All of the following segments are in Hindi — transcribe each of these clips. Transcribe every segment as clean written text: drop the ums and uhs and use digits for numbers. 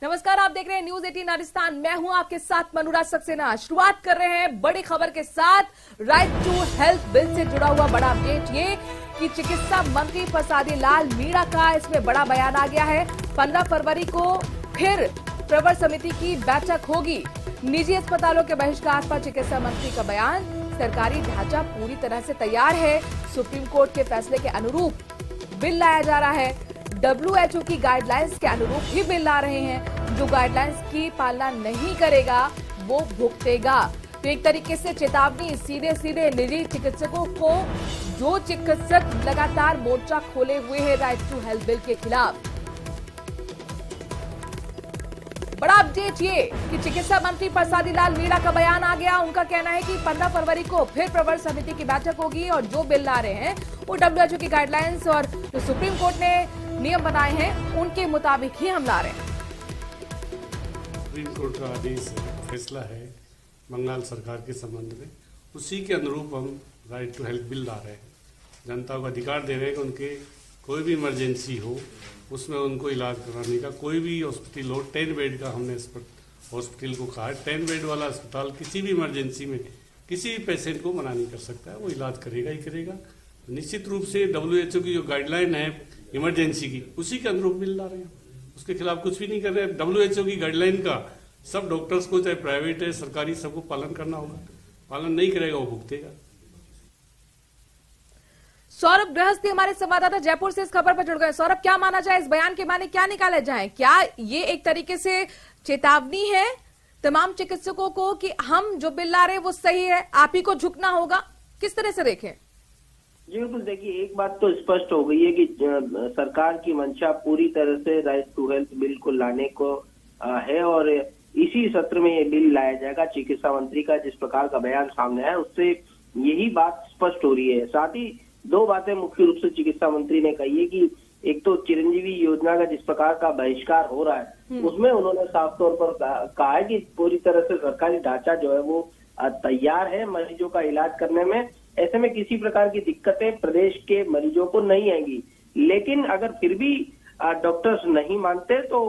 नमस्कार, आप देख रहे हैं न्यूज 18 राजस्थान। मैं हूं आपके साथ मनुराज सक्सेना। शुरुआत कर रहे हैं बड़ी खबर के साथ। राइट टू हेल्थ बिल से जुड़ा हुआ बड़ा अपडेट ये कि चिकित्सा मंत्री प्रसादी लाल मीणा का इसमें बड़ा बयान आ गया है। 15 फरवरी को फिर प्रवर समिति की बैठक होगी। निजी अस्पतालों के बहिष्कार पर चिकित्सा मंत्री का बयान। सरकारी ढांचा पूरी तरह से तैयार है। सुप्रीम कोर्ट के फैसले के अनुरूप बिल लाया जा रहा है। WHO की गाइडलाइंस के अनुरूप ही बिल ला रहे हैं। जो गाइडलाइंस की पालना नहीं करेगा वो भुगतेगा। तो एक तरीके से चेतावनी सीधे सीधे निजी चिकित्सकों को, जो चिकित्सक लगातार मोर्चा खोले हुए हैं राइट टू हेल्थ बिल के खिलाफ। बड़ा अपडेट ये कि चिकित्सा मंत्री प्रसादी लाल मीणा का बयान आ गया। उनका कहना है कि 15 फरवरी को फिर प्रवर समिति की बैठक होगी और जो बिल ला रहे हैं वो WHO की गाइडलाइंस और जो सुप्रीम कोर्ट ने नियम बनाए हैं उनके मुताबिक ही हम ला रहे हैं। सुप्रीम कोर्ट का आदेश फैसला है बंगाल सरकार के संबंध में, उसी के अनुरूप हम राइट टू हेल्थ बिल ला रहे हैं। जनता को अधिकार दे रहे हैं कि उनके कोई भी इमरजेंसी हो उसमें उनको इलाज कराने का कोई भी हॉस्पिटल हो। 10 बेड का हमने हॉस्पिटल को कहा है। 10 बेड वाला अस्पताल किसी भी इमरजेंसी में किसी भी पेशेंट को मना नहीं कर सकता है, वो इलाज करेगा ही करेगा। निश्चित रूप से WHO की जो गाइडलाइन है इमरजेंसी की, उसी के अनुरूप बिल ला रहे हैं। उसके खिलाफ कुछ भी नहीं कर रहे हैं। WHO की गाइडलाइन का सब डॉक्टर्स को, चाहे प्राइवेट है सरकारी, सबको पालन करना होगा। पालन नहीं करेगा वो भुगतेगा। सौरभ गृहस्थी हमारे संवाददाता जयपुर से इस खबर पर जुड़ गए। सौरभ, क्या माना जाए, इस बयान के माने क्या निकाले जाए? क्या ये एक तरीके से चेतावनी है तमाम चिकित्सकों को कि हम जो बिल ला रहे हैं वो सही है, आप ही को झुकना होगा? किस तरह से देखें? जी बिल्कुल, देखिए एक बात तो स्पष्ट हो गई है कि सरकार की मंशा पूरी तरह से राइट टू हेल्थ बिल को लाने को है और इसी सत्र में ये बिल लाया जाएगा। चिकित्सा मंत्री का जिस प्रकार का बयान सामने आया उससे यही बात स्पष्ट हो रही है। साथ ही दो बातें मुख्य रूप से चिकित्सा मंत्री ने कही है कि एक तो चिरंजीवी योजना का जिस प्रकार का बहिष्कार हो रहा है उसमें उन्होंने साफ तौर पर कहा है कि पूरी तरह से सरकारी ढांचा जो है वो तैयार है मरीजों का इलाज करने में। ऐसे में किसी प्रकार की दिक्कतें प्रदेश के मरीजों को नहीं आएंगी। लेकिन अगर फिर भी डॉक्टर्स नहीं मानते तो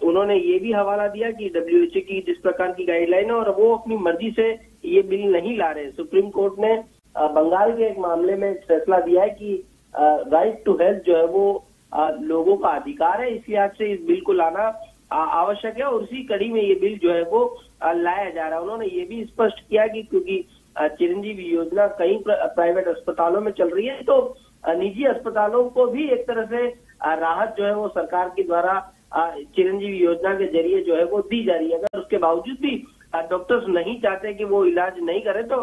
उन्होंने ये भी हवाला दिया कि WHO की जिस प्रकार की गाइडलाइन है और वो अपनी मर्जी से ये बिल नहीं ला रहे। सुप्रीम कोर्ट ने बंगाल के एक मामले में फैसला दिया है कि राइट टू हेल्थ जो है वो लोगों का अधिकार है, इस लिहाज से इस बिल को लाना आवश्यक है और उसी कड़ी में ये बिल जो है वो लाया जा रहा है। उन्होंने ये भी स्पष्ट किया कि क्योंकि चिरंजीवी योजना कई प्राइवेट अस्पतालों में चल रही है तो निजी अस्पतालों को भी एक तरह से राहत जो है वो सरकार के द्वारा चिरंजीवी योजना के जरिए जो है वो दी जा रही है। अगर उसके बावजूद भी डॉक्टर्स नहीं चाहते कि वो इलाज नहीं करे तो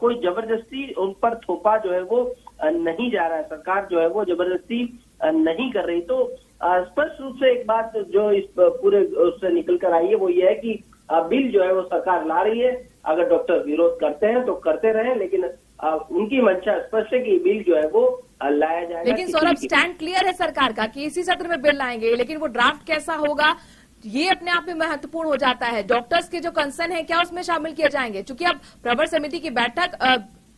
कोई जबरदस्ती उन पर थोपा जो है वो नहीं जा रहा है। सरकार जो है वो जबरदस्ती नहीं कर रही। तो स्पष्ट रूप से एक बात जो इस पूरे उससे निकल कर आई है वो ये है कि बिल जो है वो सरकार ला रही है। अगर डॉक्टर विरोध करते हैं तो करते रहे, लेकिन उनकी मंशा स्पष्ट है कि बिल जो है वो लाया जाएगा। लेकिन सौरभ, स्टैंड क्लियर है सरकार का कि इसी सत्र में बिल लाएंगे, लेकिन वो ड्राफ्ट कैसा होगा ये अपने आप में महत्वपूर्ण हो जाता है। डॉक्टर्स के जो कंसर्न है क्या उसमें शामिल किए जाएंगे? क्योंकि अब प्रवर समिति की बैठक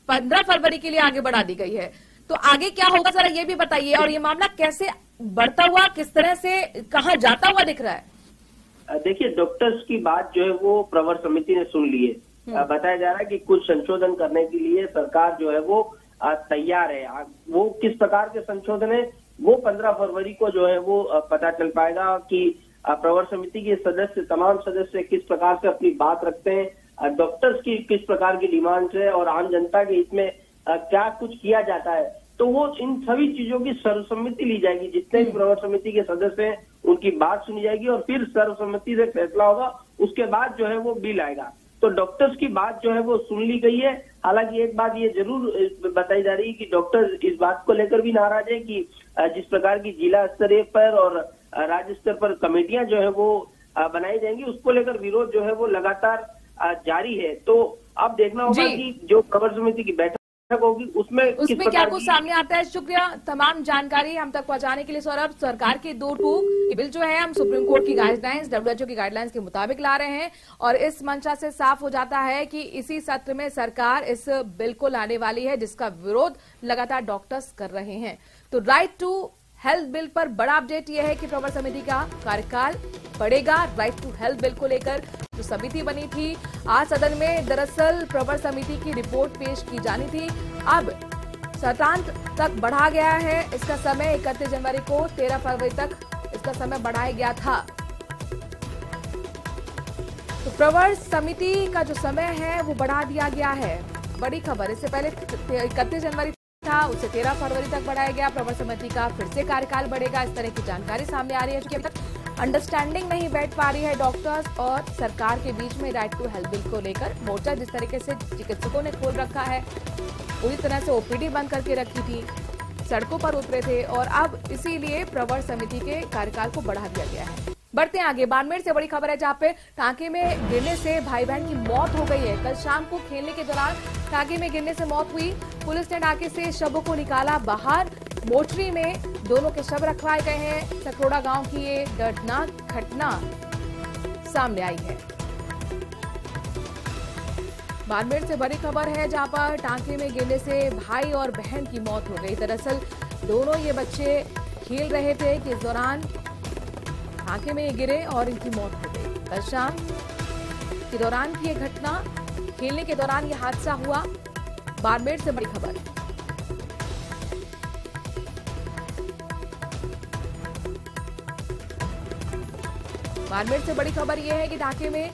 15 फरवरी के लिए आगे बढ़ा दी गई है, तो आगे क्या होगा जरा ये भी बताइए। और ये मामला कैसे बढ़ता हुआ, किस तरह से, कहाँ जाता हुआ दिख रहा है? देखिए, डॉक्टर्स की बात जो है वो प्रवर समिति ने सुन ली है। बताया जा रहा है कि कुछ संशोधन करने के लिए सरकार जो है वो तैयार है। वो किस प्रकार के संशोधन है वो 15 फरवरी को जो है वो पता चल पाएगा कि प्रवर समिति के सदस्य, तमाम सदस्य किस प्रकार से अपनी बात रखते हैं, डॉक्टर्स की किस प्रकार की डिमांड्स है और आम जनता के हित में क्या कुछ किया जाता है। तो वो इन सभी चीजों की सर्वसम्मति ली जाएगी। जितने भी प्रवर समिति के सदस्य हैं उनकी बात सुनी जाएगी और फिर सर्वसम्मति से फैसला होगा। उसके बाद जो है वो बिल आएगा। तो डॉक्टर्स की बात जो है वो सुन ली गई है। हालांकि एक बात ये जरूर बताई जा रही है कि डॉक्टर इस बात को लेकर भी नाराज है कि जिस प्रकार की जिला स्तरीय पर और राज्य स्तर पर कमेटियां जो है वो बनाई जाएंगी, उसको लेकर विरोध जो है वो लगातार जारी है। तो अब देखना होगा कि जो प्रवर समिति की बैठक होगी उसमें क्या कुछ सामने आता है। शुक्रिया तमाम जानकारी हम तक पहुंचाने के लिए सौरभ। सरकार के 2 बिल जो है हम सुप्रीम कोर्ट की गाइडलाइंस, WHO की गाइडलाइंस के मुताबिक ला रहे हैं और इस मंशा से साफ हो जाता है कि इसी सत्र में सरकार इस बिल को लाने वाली है जिसका विरोध लगातार डॉक्टर्स कर रहे हैं। तो राइट टू हेल्थ बिल पर बड़ा अपडेट यह है कि प्रवर समिति का कार्यकाल बढ़ेगा। राइट टू हेल्थ बिल को लेकर जो समिति बनी थी, आज सदन में दरअसल प्रवर समिति की रिपोर्ट पेश की जानी थी, अब 7 तक बढ़ा गया है। इसका समय 31 जनवरी को 13 फरवरी तक इसका समय बढ़ाया गया था। तो प्रवर समिति का जो समय है वो बढ़ा दिया गया है। बड़ी खबर, इससे पहले 31 जनवरी था, उसे 13 फरवरी तक बढ़ाया गया। प्रवर समिति का फिर से कार्यकाल बढ़ेगा, इस तरह की जानकारी सामने आ रही है। क्योंकि अभी तक अंडरस्टैंडिंग नहीं बैठ पा रही है डॉक्टर्स और सरकार के बीच में राइट टू हेल्थ बिल को लेकर। मोर्चा जिस तरीके से चिकित्सकों ने खोल रखा है, पूरी तरह से ओपीडी बंद करके रखी थी, सड़कों पर उतरे थे और अब इसीलिए प्रवर समिति के कार्यकाल को बढ़ा दिया गया है। बढ़ते हैं आगे, बाड़मेर से बड़ी खबर है जहां पे टांके में गिरने से भाई बहन की मौत हो गई है। कल शाम को खेलने के दौरान टांके में गिरने से मौत हुई। पुलिस ने टांके से शवों को निकाला बाहर। मोर्चरी में दोनों के शव रखवाए गए हैं। सकरोड़ा गांव की ये दर्दनाक घटना सामने आई है। बाड़मेर से बड़ी खबर है जहां पर टांके में गिरने से भाई और बहन की मौत हो गई। दरअसल दोनों ये बच्चे खेल रहे थे कि इस दौरान टांके में ये गिरे और इनकी मौत हो गई। कल शाम के दौरान की ये घटना, खेलने के दौरान ये हादसा हुआ। बाड़मेर से बड़ी खबर। बाड़मेर से बड़ी खबर यह है कि टांके में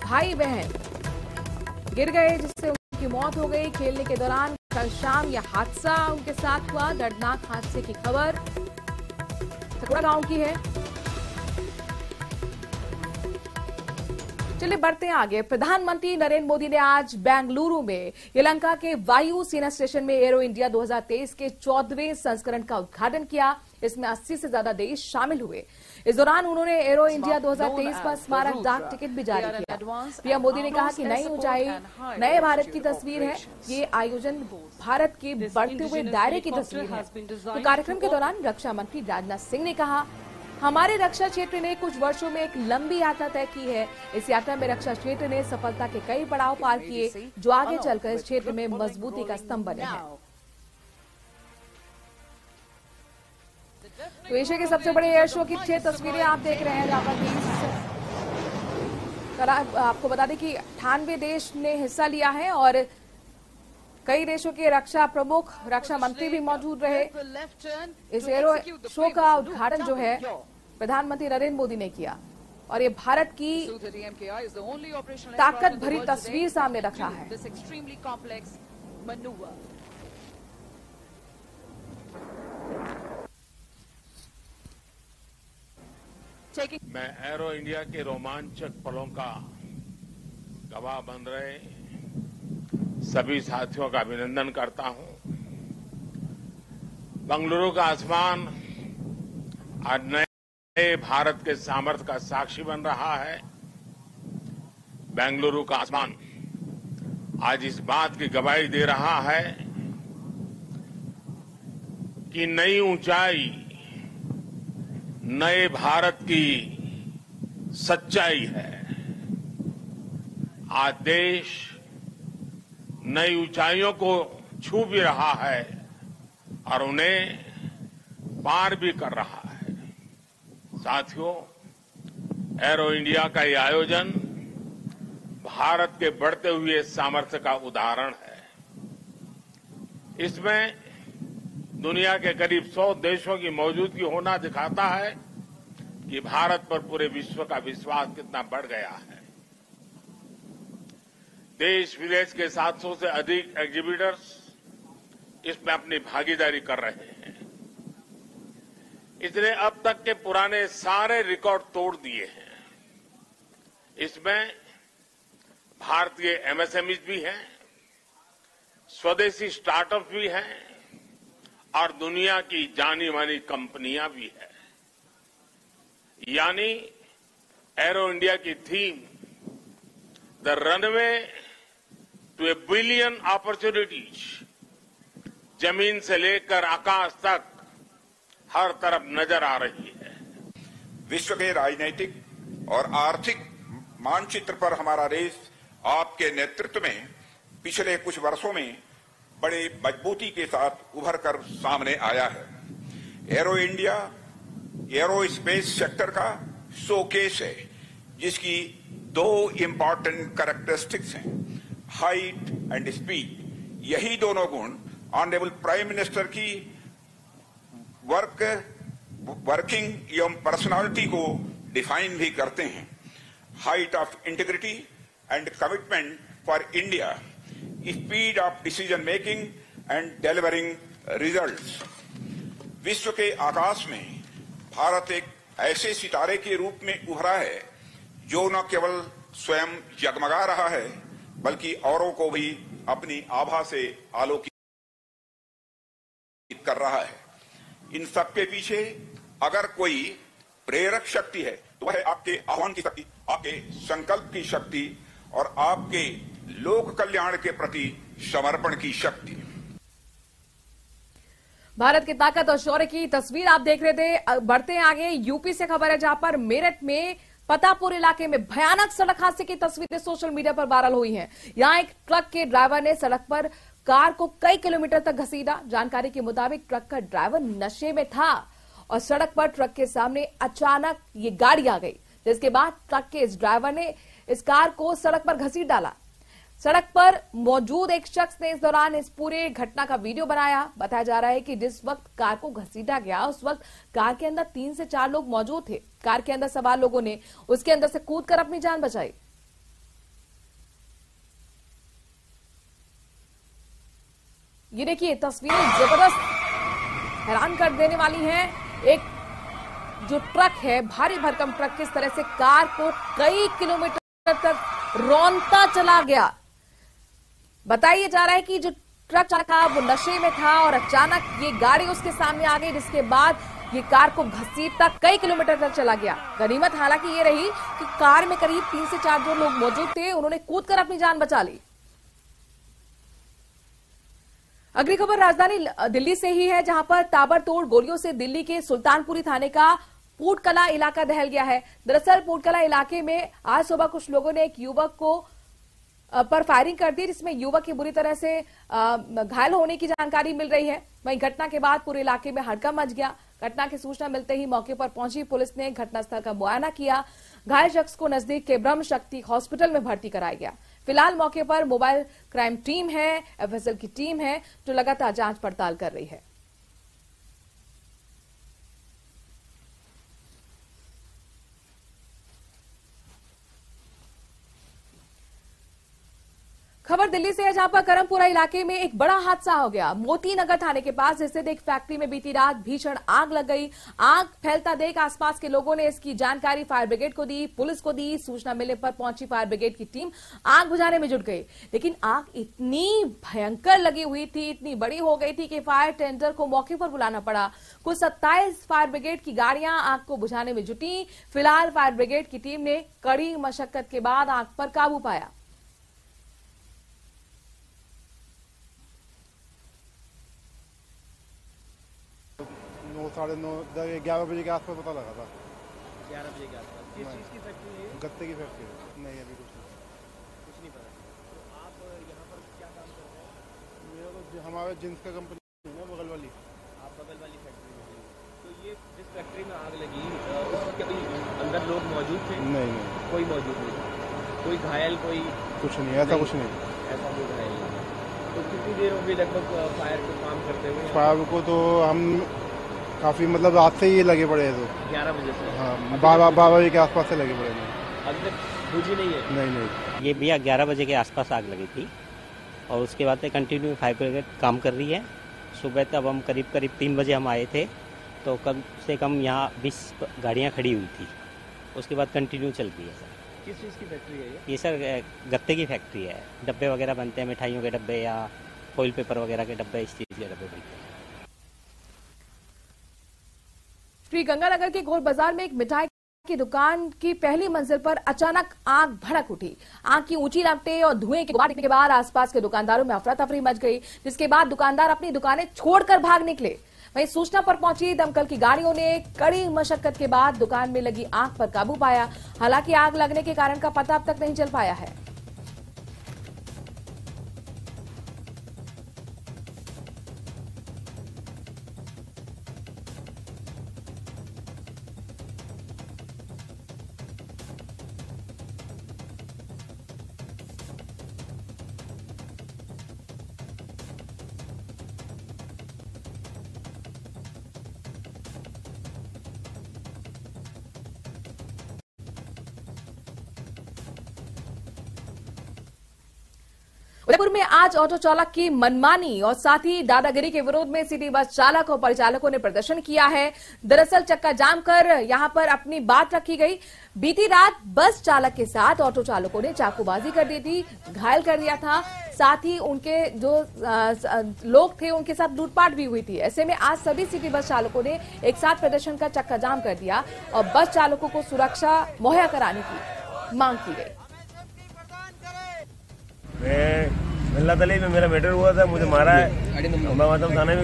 भाई बहन गिर गए जिससे उनकी मौत हो गई खेलने के दौरान। कल शाम यह हादसा उनके साथ हुआ। दर्दनाक हादसे की खबर सकरोड़ा गांव की है। चलिए बढ़ते हैं आगे। प्रधानमंत्री नरेंद्र मोदी ने आज बेंगलुरु में यलहंका के वायु सेना स्टेशन में एरो इंडिया 2023 के 14वें संस्करण का उद्घाटन किया। इसमें 80 से ज्यादा देश शामिल हुए। इस दौरान उन्होंने एरो इंडिया 2023 पर स्मारक डाक टिकट भी जारी किया। पीएम मोदी ने कहा कि नई ऊंचाई नए भारत की तस्वीर है। ये आयोजन भारत के बढ़ते हुए दायरे की तस्वीर है। तो कार्यक्रम के दौरान रक्षा मंत्री राजनाथ सिंह ने कहा, हमारे रक्षा क्षेत्र ने कुछ वर्षों में एक लंबी यात्रा तय की है। इस यात्रा में रक्षा क्षेत्र ने सफलता के कई पड़ाव पार किए जो आगे चलकर इस क्षेत्र में मजबूती का स्तंभ बने हैं। तो एशिया के सबसे बड़े एयर शो की 6 तस्वीरें आप देख रहे हैं जहां पर आपको बता दें कि 98 देश ने हिस्सा लिया है और कई देशों के रक्षा प्रमुख, रक्षा मंत्री भी मौजूद रहे। इस एरो शो का उद्घाटन जो है प्रधानमंत्री नरेंद्र मोदी ने किया और ये भारत की ताकत भरी तस्वीर सामने रखा है। मैं एरो इंडिया के रोमांचक पलों का गवाह बन रहे सभी साथियों का अभिनंदन करता हूं। बेंगलुरु का आसमान आज नए भारत के सामर्थ्य का साक्षी बन रहा है। बेंगलुरु का आसमान आज इस बात की गवाही दे रहा है कि नई ऊंचाई नए भारत की सच्चाई है। आज देश नई ऊंचाइयों को छू भी रहा है और उन्हें पार भी कर रहा है। साथियों, एरो इंडिया का ये आयोजन भारत के बढ़ते हुए सामर्थ्य का उदाहरण है। इसमें दुनिया के करीब 100 देशों की मौजूदगी होना दिखाता है कि भारत पर पूरे विश्व का विश्वास कितना बढ़ गया है। देश विदेश के 700 से अधिक एग्जीबिटर्स इसमें अपनी भागीदारी कर रहे हैं। इसने अब तक के पुराने सारे रिकॉर्ड तोड़ दिए हैं। इसमें भारतीय एमएसएमईज भी हैं, स्वदेशी स्टार्टअप भी हैं और दुनिया की जानी मानी कंपनियां भी हैं। यानी एरो इंडिया की theme the runway to a billion opportunities, जमीन से लेकर आकाश तक हर तरफ नजर आ रही है। विश्व के राजनीतिक और आर्थिक मानचित्र पर हमारा देश आपके नेतृत्व में पिछले कुछ वर्षों में बड़े मजबूती के साथ उभर कर सामने आया है। Arrow India arrow space sector का शोकेस है, जिसकी दो इंपॉर्टेंट कैरेक्टरिस्टिक्स हैं, हाइट एंड स्पीड। यही दोनों गुण ऑनरेबल प्राइम मिनिस्टर की वर्किंग एवं पर्सनालिटी को डिफाइन भी करते हैं। Height of integrity and commitment for India, speed of decision making and delivering results. विश्व के आकाश में भारत एक ऐसे सितारे के रूप में उभरा है जो न केवल स्वयं जगमगा रहा है, बल्कि औरों को भी अपनी आभा से आलोकित कर रहा है। इन सबके पीछे अगर कोई प्रेरक शक्ति है तो वह है आपके आह्वान की शक्ति, आपके संकल्प की शक्ति और आपके लोक कल्याण के प्रति समर्पण की शक्ति। भारत की ताकत और शौर्य की तस्वीर आप देख रहे थे। बढ़ते हैं आगे, यूपी से खबर है जहां पर मेरठ में पतापुर इलाके में भयानक सड़क हादसे की तस्वीरें सोशल मीडिया पर वायरल हुई हैं। यहां एक ट्रक के ड्राइवर ने सड़क पर कार को कई किलोमीटर तक घसीटा। जानकारी के मुताबिक ट्रक का ड्राइवर नशे में था और सड़क पर ट्रक के सामने अचानक ये गाड़ी आ गई, जिसके बाद ट्रक के इस ड्राइवर ने इस कार को सड़क पर घसीट डाला। सड़क पर मौजूद एक शख्स ने इस दौरान इस पूरे घटना का वीडियो बनाया। बताया जा रहा है कि जिस वक्त कार को घसीटा गया उस वक्त कार के अंदर 3 से 4 लोग मौजूद थे। कार के अंदर सवार लोगों ने उसके अंदर से कूदकर अपनी जान बचाई। ये देखिए तस्वीरें जबरदस्त हैरान कर देने वाली हैं। एक जो ट्रक है, भारी भरकम ट्रक, किस तरह से कार को कई किलोमीटर तक रौंदता चला गया। बताया जा रहा है कि जो ट्रक चालक था वो नशे में था और अचानक ये गाड़ी उसके सामने आ गई, जिसके बाद ये कार को घसीटता कई किलोमीटर तक चला गया। गनीमत हालांकि ये रही कि कार में करीब 3 से 4 जो लोग मौजूद थे उन्होंने कूदकर अपनी जान बचा ली। अगली खबर राजधानी दिल्ली से ही है, जहां पर ताबड़तोड़ गोलियों से दिल्ली के सुल्तानपुरी थाने का पूटकला इलाका दहल गया है। दरअसल पूटकला इलाके में आज सुबह कुछ लोगों ने एक युवक को पर फायरिंग कर दी, जिसमें युवक की बुरी तरह से घायल होने की जानकारी मिल रही है। वहीं घटना के बाद पूरे इलाके में हड़कंप मच गया। घटना की सूचना मिलते ही मौके पर पहुंची पुलिस ने घटनास्थल का मुआयना किया। घायल शख्स को नजदीक के ब्रह्म शक्ति हॉस्पिटल में भर्ती कराया गया। फिलहाल मौके पर मोबाइल क्राइम टीम है, एफएसएल की टीम है जो लगातार जांच पड़ताल कर रही है। खबर दिल्ली से है, जहां पर करमपुरा इलाके में एक बड़ा हादसा हो गया। मोती नगर थाने के पास स्थित एक फैक्ट्री में बीती रात भीषण आग लग गई। आग फैलता देख आसपास के लोगों ने इसकी जानकारी फायर ब्रिगेड को दी, पुलिस को दी। सूचना मिलने पर पहुंची फायर ब्रिगेड की टीम आग बुझाने में जुट गई, लेकिन आग इतनी भयंकर लगी हुई थी, इतनी बड़ी हो गई थी कि फायर टेंडर को मौके पर बुलाना पड़ा। कुल 27 फायर ब्रिगेड की गाड़ियां आग को बुझाने में जुटी। फिलहाल फायर ब्रिगेड की टीम ने कड़ी मशक्कत के बाद आग पर काबू पाया। 9, 11 बजे के आसपास पता लगा था। 11 बजे के आसपास किस चीज़ की फैक्ट्री है? गत्ते की फैक्ट्री। नहीं, अभी कुछ नहीं पता। तो आप यहाँ पर क्या काम करते हैं? मेरा तो हमारे जींस का कंपनी है बगल वाली। आप बगल वाली फैक्ट्री में हैं। तो ये जिस फैक्ट्री में आग लगी उस वक्त कभी अंदर लोग मौजूद थे? नहीं, कोई मौजूद नहीं था। कोई घायल, कोई कुछ नहीं, ऐसा कुछ नहीं। ऐसा कोई घायल नहीं। तो कितनी देर हो गई लगभग फायर को काम करते हुए? फायर को तो हम काफ़ी मतलब रात से ही लगे पड़े हैं। तो 11 बजे से? हाँ, 12 बजे के आसपास से लगे पड़े हैं। अभी तक बुझी नहीं है? नहीं। ये भैया 11 बजे के आसपास आग लगी थी और उसके बाद से कंटिन्यू फायर ब्रिगेड काम कर रही है। सुबह तब हम करीब 3 बजे हम आए थे, तो कम से कम यहाँ 20 गाड़ियाँ खड़ी हुई थी। उसके बाद कंटिन्यू चल रही है सर। किस चीज़ की फैक्ट्री है ये सर गत्ते की फैक्ट्री है। डब्बे वगैरह बनते हैं, मिठाइयों के डब्बे या फॉइल पेपर वगैरह के डब्बे, इस चीज़ के डब्बे बनते हैं। श्री गंगानगर के गोल बाजार में एक मिठाई की दुकान की पहली मंजिल पर अचानक आग भड़क उठी। आग की ऊंची लपटें और धुएं के बाद दिखने के बाद आसपास के दुकानदारों में अफरा तफरी मच गई, जिसके बाद दुकानदार अपनी दुकानें छोड़कर भाग निकले। वहीं सूचना पर पहुंची दमकल की गाड़ियों ने कड़ी मशक्कत के बाद दुकान में लगी आग पर काबू पाया। हालांकि आग लगने के कारण का पता अब तक नहीं चल पाया है। जयपुर में आज ऑटो चालक की मनमानी और साथ ही दादागिरी के विरोध में सिटी बस चालक और परिचालकों ने प्रदर्शन किया है। दरअसल चक्का जाम कर यहां पर अपनी बात रखी गई। बीती रात बस चालक के साथ ऑटो चालकों ने चाकूबाजी कर दी थी, घायल कर दिया था। साथ ही उनके जो लोग थे उनके साथ लूटपाट भी हुई थी। ऐसे में आज सभी सिटी बस चालकों ने एक साथ प्रदर्शन कर चक्का जाम कर दिया और बस चालकों को सुरक्षा मुहैया कराने की मांग की गई। मैं तली में मेरा मैटर हुआ था, मुझे मारा है। मैं थाने में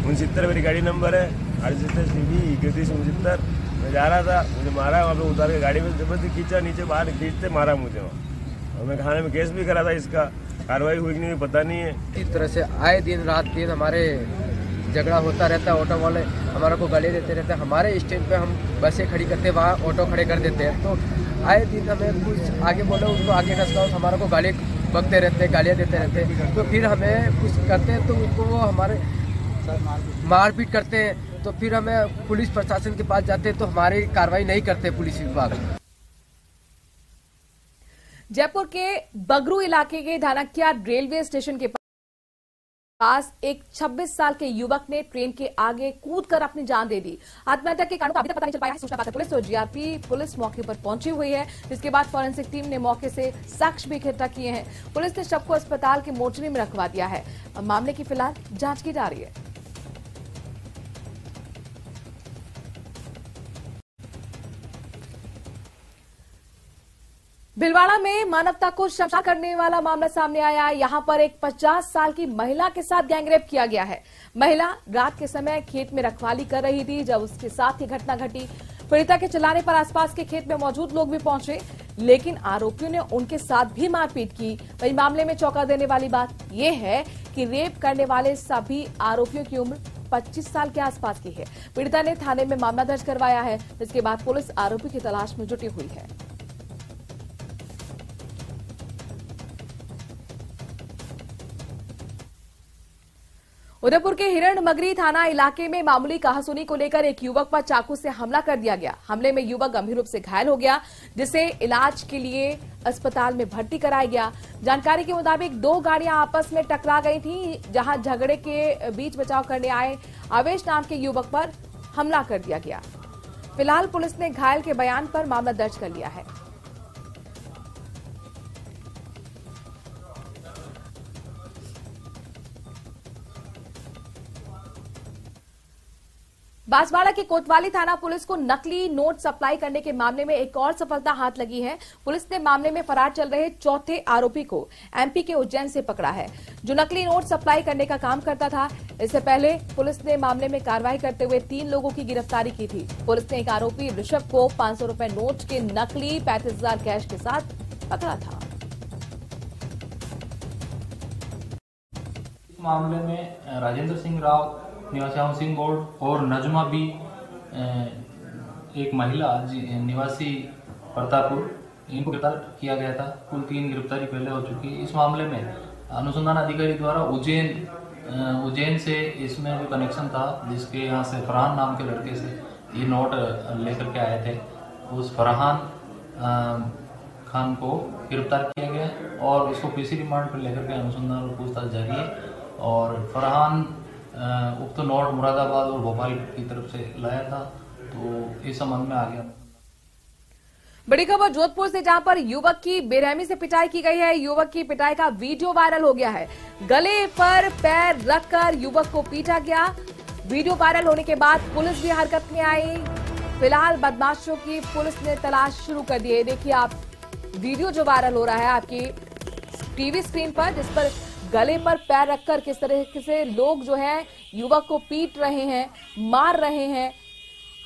69 मेरी गाड़ी नंबर है 68 मैं जा रहा था, मुझे मारा। वहाँ पे उतार के गाड़ी में जबरदस्ती खींचा, नीचे बाहर खींचते मारा मुझे वहाँ। और मैं थाने में केस भी करा था, इसका कार्रवाई हुई कि नहीं पता नहीं है। इस तरह से आए दिन रात दिन हमारे झगड़ा होता रहता है। ऑटो वाले हमारा को गाली देते रहते हैं। हमारे स्टैंड पे हम बसें खड़ी करते हैं, वहाँ ऑटो खड़े कर देते हैं। तो आए दिन हमें कुछ आगे बोले उनको आगे खसकाओ, हमारा को गाली बकते रहते हैं, गालियाँ देते रहते हैं। तो फिर हमें कुछ करते हैं तो उनको वो हमारे मारपीट करते हैं। तो फिर हमें पुलिस प्रशासन के पास जाते हैं तो हमारी कार्रवाई नहीं करते पुलिस विभाग। जयपुर के बगरू इलाके के धानक्या रेलवे स्टेशन के पास एक 26 साल के युवक ने ट्रेन के आगे कूदकर अपनी जान दे दी। आत्महत्या के कारण अभी तक पता नहीं चल पाया है। सूचना पाकर पुलिस और जीआरपी पुलिस मौके पर पहुंची हुई है, जिसके बाद फॉरेंसिक टीम ने मौके से साक्ष्य भी इकट्ठा किए हैं। पुलिस ने शव को अस्पताल के मोर्चरी में रखवा दिया है। मामले की फिलहाल जांच की जा रही है। भिलवाड़ा में मानवता को शर्मसार करने वाला मामला सामने आया है। यहां पर एक 50 साल की महिला के साथ गैंगरेप किया गया है। महिला रात के समय खेत में रखवाली कर रही थी जब उसके साथ ये घटना घटी। पीड़िता के चिल्लाने पर आसपास के खेत में मौजूद लोग भी पहुंचे, लेकिन आरोपियों ने उनके साथ भी मारपीट की। वहीं मामले में चौंका देने वाली बात यह है कि रेप करने वाले सभी आरोपियों की उम्र 25 साल के आसपास की है। पीड़िता ने थाने में मामला दर्ज करवाया है, जिसके बाद पुलिस आरोपी की तलाश में जुटी हुई है। उदयपुर के हिरणमगरी थाना इलाके में मामूली कहासुनी को लेकर एक युवक पर चाकू से हमला कर दिया गया। हमले में युवक गंभीर रूप से घायल हो गया, जिसे इलाज के लिए अस्पताल में भर्ती कराया गया। जानकारी के मुताबिक दो गाड़ियां आपस में टकरा गई थी, जहां झगड़े के बीच बचाव करने आए आवेश नाम के युवक पर हमला कर दिया गया। फिलहाल पुलिस ने घायल के बयान पर मामला दर्ज कर लिया है। बांसवाड़ा की कोतवाली थाना पुलिस को नकली नोट सप्लाई करने के मामले में एक और सफलता हाथ लगी है। पुलिस ने मामले में फरार चल रहे चौथे आरोपी को एमपी के उज्जैन से पकड़ा है, जो नकली नोट सप्लाई करने का काम करता था। इससे पहले पुलिस ने मामले में कार्रवाई करते हुए 3 लोगों की गिरफ्तारी की थी। पुलिस ने एक आरोपी ऋषभ को 500 रुपए नोट के नकली 35,000 कैश के साथ पकड़ा था। इस मामले में राजेंद्र सिंह राव निवासी हाउसिंग बोर्ड और नजमा भी एक महिला निवासी प्रतापपुर, इनको गिरफ्तार किया गया था। कुल 3 गिरफ्तारी पहले हो चुकी है। इस मामले में अनुसंधान अधिकारी द्वारा उज्जैन से इसमें जो कनेक्शन था, जिसके यहाँ से फरहान नाम के लड़के से ये नोट लेकर के आए थे, उस फरहान खान को गिरफ्तार किया गया और उसको पीसी रिमांड पर लेकर के अनुसंधान और पूछताछ जारी है। और फरहान उक्त नोट मुरादाबाद और भोपाल की तरफ से लाया था, तो इस संबंध में आ गया। बड़ी खबर जोधपुर से, जहां पर युवक की बेरहमी से पिटाई की गई है। युवक की पिटाई का वीडियो वायरल हो गया है। गले पर पैर रखकर युवक को पीटा गया। वीडियो वायरल होने के बाद पुलिस भी हरकत में आई। फिलहाल बदमाशों की पुलिस ने तलाश शुरू कर दी है। देखिए आप वीडियो जो वायरल हो रहा है आपकी टीवी स्क्रीन पर, जिस पर गले पर पैर रखकर किस तरह से लोग जो है युवक को पीट रहे हैं, मार रहे हैं।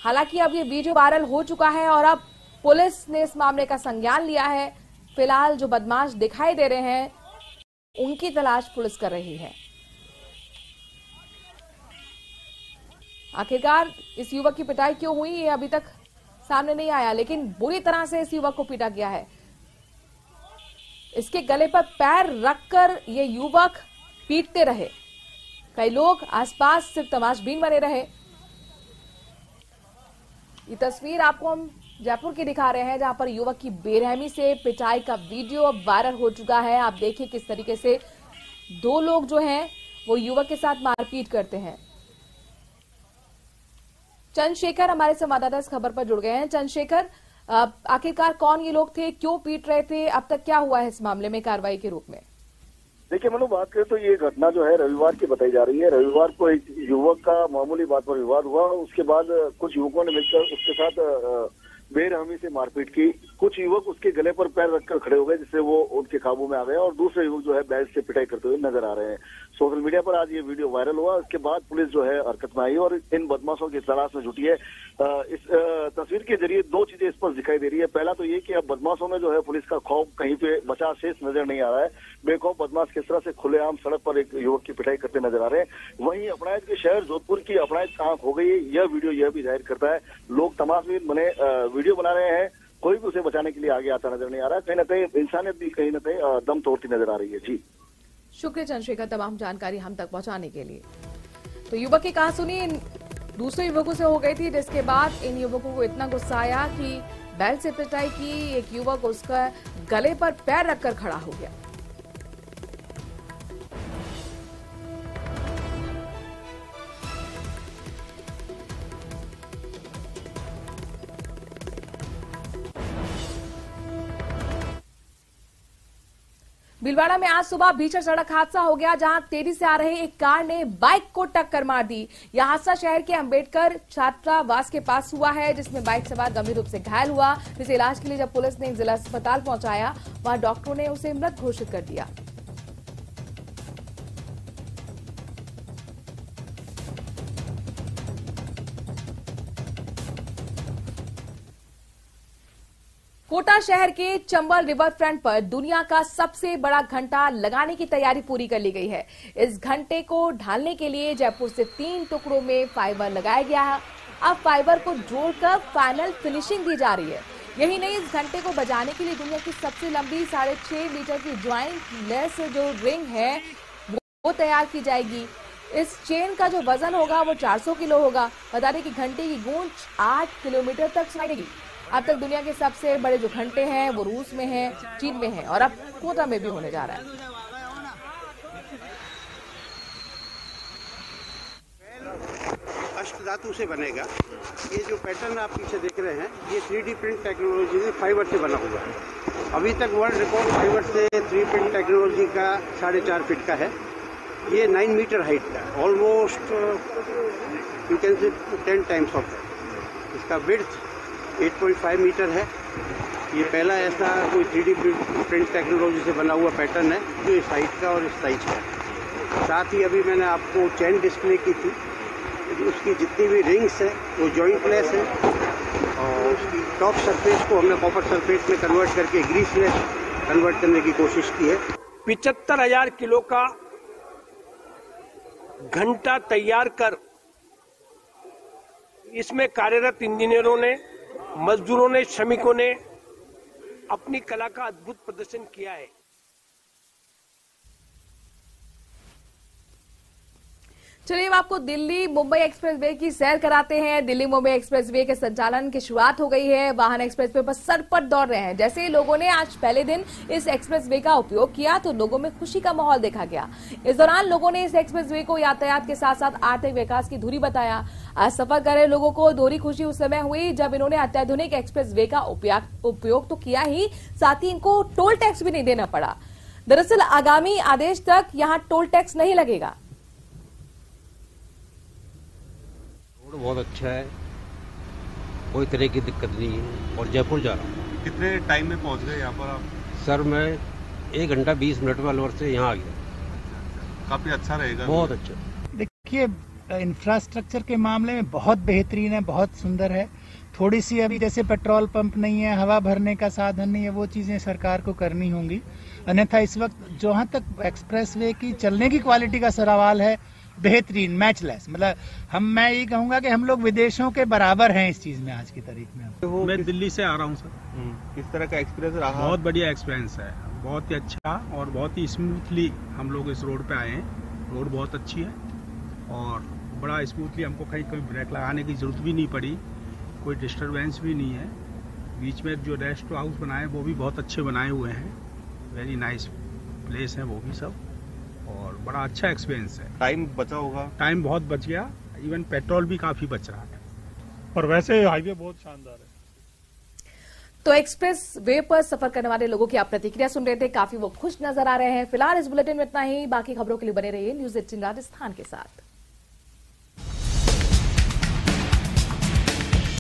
हालांकि अब ये वीडियो वायरल हो चुका है और अब पुलिस ने इस मामले का संज्ञान लिया है। फिलहाल जो बदमाश दिखाई दे रहे हैं उनकी तलाश पुलिस कर रही है। आखिरकार इस युवक की पिटाई क्यों हुई ये अभी तक सामने नहीं आया, लेकिन बुरी तरह से इस युवक को पीटा गया है। इसके गले पर पैर रखकर ये युवक पीटते रहे। कई लोग आसपास सिर्फ तमाशबीन बने रहे। ये तस्वीर आपको हम जयपुर की दिखा रहे हैं, जहां पर युवक की बेरहमी से पिटाई का वीडियो अब वायरल हो चुका है। आप देखिए किस तरीके से दो लोग जो हैं वो युवक के साथ मारपीट करते हैं। चंद्रशेखर हमारे संवाददाता इस खबर पर जुड़ गए हैं। चंद्रशेखर, आखिरकार कौन ये लोग थे, क्यों पीट रहे थे, अब तक क्या हुआ है इस मामले में कार्रवाई के रूप में? देखिए मनु, बात करें तो ये घटना जो है रविवार की बताई जा रही है। रविवार को एक युवक का मामूली बात पर विवाद हुआ, उसके बाद कुछ युवकों ने मिलकर उसके साथ बेरहमी से मारपीट की। कुछ युवक उसके गले पर पैर रखकर खड़े हो गए, जिससे वो उनके काबू में आ गए और दूसरे युवक जो है बैग से पिटाई करते हुए नजर आ रहे हैं। सोशल मीडिया पर आज ये वीडियो वायरल हुआ। उसके बाद पुलिस जो है हरकत में आई और इन बदमाशों की तलाश में जुटी है। इस तस्वीर के जरिए दो चीजें स्पष्ट दिखाई दे रही है। पहला तो ये कि अब बदमाशों में जो है पुलिस का खौफ कहीं पे बचा शेष नजर नहीं आ रहा है। बेखौफ बदमाश किस तरह से खुलेआम सड़क पर एक युवक की पिटाई करते नजर आ रहे हैं। वहीं अपराध के शहर जोधपुर की अपराध आंख हो गई है, यह वीडियो यह भी जाहिर करता है। लोग तमाशबीन बने वीडियो बना रहे हैं, कोई भी उसे बचाने के लिए आगे आता नजर नहीं आ रहा है। कहीं ना कहीं इंसानियत भी कहीं ना कहीं दम तोड़ती नजर आ रही है। जी शुक्रिया चंद्रशेखर, तमाम जानकारी हम तक पहुंचाने के लिए। तो युवक की कहानी सुनी इन दूसरे युवकों से हो गई थी, जिसके बाद इन युवकों को इतना गुस्सा आया कि बैल से पिटाई की। एक युवक उसका गले पर पैर रखकर खड़ा हो गया। भीलवाड़ा में आज सुबह भीषण सड़क हादसा हो गया, जहां तेजी से आ रही एक कार ने बाइक को टक्कर मार दी। यह हादसा शहर के अंबेडकर छात्रावास के पास हुआ है, जिसमें बाइक सवार गंभीर रूप से घायल हुआ, जिसे इलाज के लिए जब पुलिस ने जिला अस्पताल पहुंचाया, वहां डॉक्टरों ने उसे मृत घोषित कर दिया। कोटा शहर के चंबल रिवर फ्रंट पर दुनिया का सबसे बड़ा घंटा लगाने की तैयारी पूरी कर ली गई है। इस घंटे को ढालने के लिए जयपुर से 3 टुकड़ों में फाइबर लगाया गया है। अब फाइबर को जोड़कर फाइनल फिनिशिंग दी जा रही है। यही नहीं, इस घंटे को बजाने के लिए दुनिया की सबसे लंबी 6.5 मीटर की ज्वाइंट लेस जो रिंग है वो तैयार की जाएगी। इस चेन का जो वजन होगा वो 400 किलो होगा। बता दें कि घंटे की गूंज 8 किलोमीटर तक सुनाई। अब तक दुनिया के सबसे बड़े जो घंटे हैं वो रूस में हैं, चीन में हैं और अब कोटा में भी होने जा रहा है। अष्टधातु से बनेगा। ये जो पैटर्न आप पीछे देख रहे हैं, ये 3D प्रिंट टेक्नोलॉजी से फाइबर से बना हुआ है। अभी तक वर्ल्ड रिकॉर्ड फाइबर से 3D प्रिंट टेक्नोलॉजी का 4.5 फीट का है। ये 9 मीटर हाइट का, almost you can say 10 times of है। इसका विड्थ 8.5 मीटर है। ये पहला ऐसा कोई 3D प्रिंट टेक्नोलॉजी से बना हुआ पैटर्न है जो इस हाइट का और इस साइज का है। साथ ही अभी मैंने आपको चेन डिस्प्ले की थी, उसकी जितनी भी रिंग्स है वो जॉइंटलेस है और उसकी टॉप सरफेस को हमने कॉपर सरफेस में कन्वर्ट करके ग्रीसलेस कन्वर्ट करने की कोशिश की है। 75,000 किलो का घंटा तैयार कर इसमें कार्यरत इंजीनियरों ने, मजदूरों ने, श्रमिकों ने अपनी कला का अद्भुत प्रदर्शन किया है। चलिए अब आपको दिल्ली मुंबई एक्सप्रेसवे की सैर कराते हैं। दिल्ली मुंबई एक्सप्रेसवे के संचालन की शुरुआत हो गई है। वाहन एक्सप्रेसवे पर सरपट दौड़ रहे हैं। जैसे ही लोगों ने आज पहले दिन इस एक्सप्रेसवे का उपयोग किया तो लोगों में खुशी का माहौल देखा गया। इस दौरान लोगों ने इस एक्सप्रेसवे को यातायात के साथ साथ आर्थिक विकास की धुरी बताया। आज सफर कर रहे लोगों को दोहरी खुशी उस समय हुई जब इन्होंने अत्याधुनिक एक्सप्रेसवे का उपयोग तो किया ही, साथ ही इनको टोल टैक्स भी नहीं देना पड़ा। दरअसल आगामी आदेश तक यहाँ टोल टैक्स नहीं लगेगा। बहुत अच्छा है, कोई तरह की दिक्कत नहीं है और जयपुर जा रहा हूँ। कितने टाइम में पहुँच गए यहाँ पर आप? सर मैं 1 घंटा 20 मिनट में अलवर से यहाँ आ गया। काफी अच्छा रहेगा। बहुत अच्छा। देखिए इंफ्रास्ट्रक्चर के मामले में बहुत बेहतरीन है, बहुत सुंदर है। थोड़ी सी अभी जैसे पेट्रोल पंप नहीं है, हवा भरने का साधन नहीं है, वो चीजें सरकार को करनी होंगी। अन्यथा इस वक्त जहाँ तक एक्सप्रेसवे की चलने की क्वालिटी का सवाल है, बेहतरीन, मैचलेस। मतलब मैं ये कहूंगा कि हम लोग विदेशों के बराबर हैं इस चीज में आज की तारीख में। मैं दिल्ली से आ रहा हूँ सर। किस तरह का एक्सपीरियंस रहा? बहुत बढ़िया एक्सपीरियंस है, बहुत ही अच्छा और बहुत ही स्मूथली हम लोग इस रोड पे आए हैं। रोड बहुत अच्छी है और बड़ा स्मूथली, हमको कहीं कोई ब्रेक लगाने की जरूरत भी नहीं पड़ी कोई डिस्टरबेंस भी नहीं है। बीच में जो रेस्ट हाउस बनाए वो भी बहुत अच्छे बनाए हुए हैं, वेरी नाइस प्लेस है वो भी सब, और बड़ा अच्छा एक्सपीरियंस है। टाइम बचा होगा? टाइम बहुत बच गया, इवन पेट्रोल भी काफी बच रहा है, और वैसे हाईवे बहुत शानदार है। तो एक्सप्रेस वे पर सफर करने वाले लोगों की आप प्रतिक्रिया सुन रहे थे, काफी वो खुश नजर आ रहे हैं। फिलहाल इस बुलेटिन में इतना ही, बाकी खबरों के लिए बने रहिए न्यूज़ 18 राजस्थान के साथ।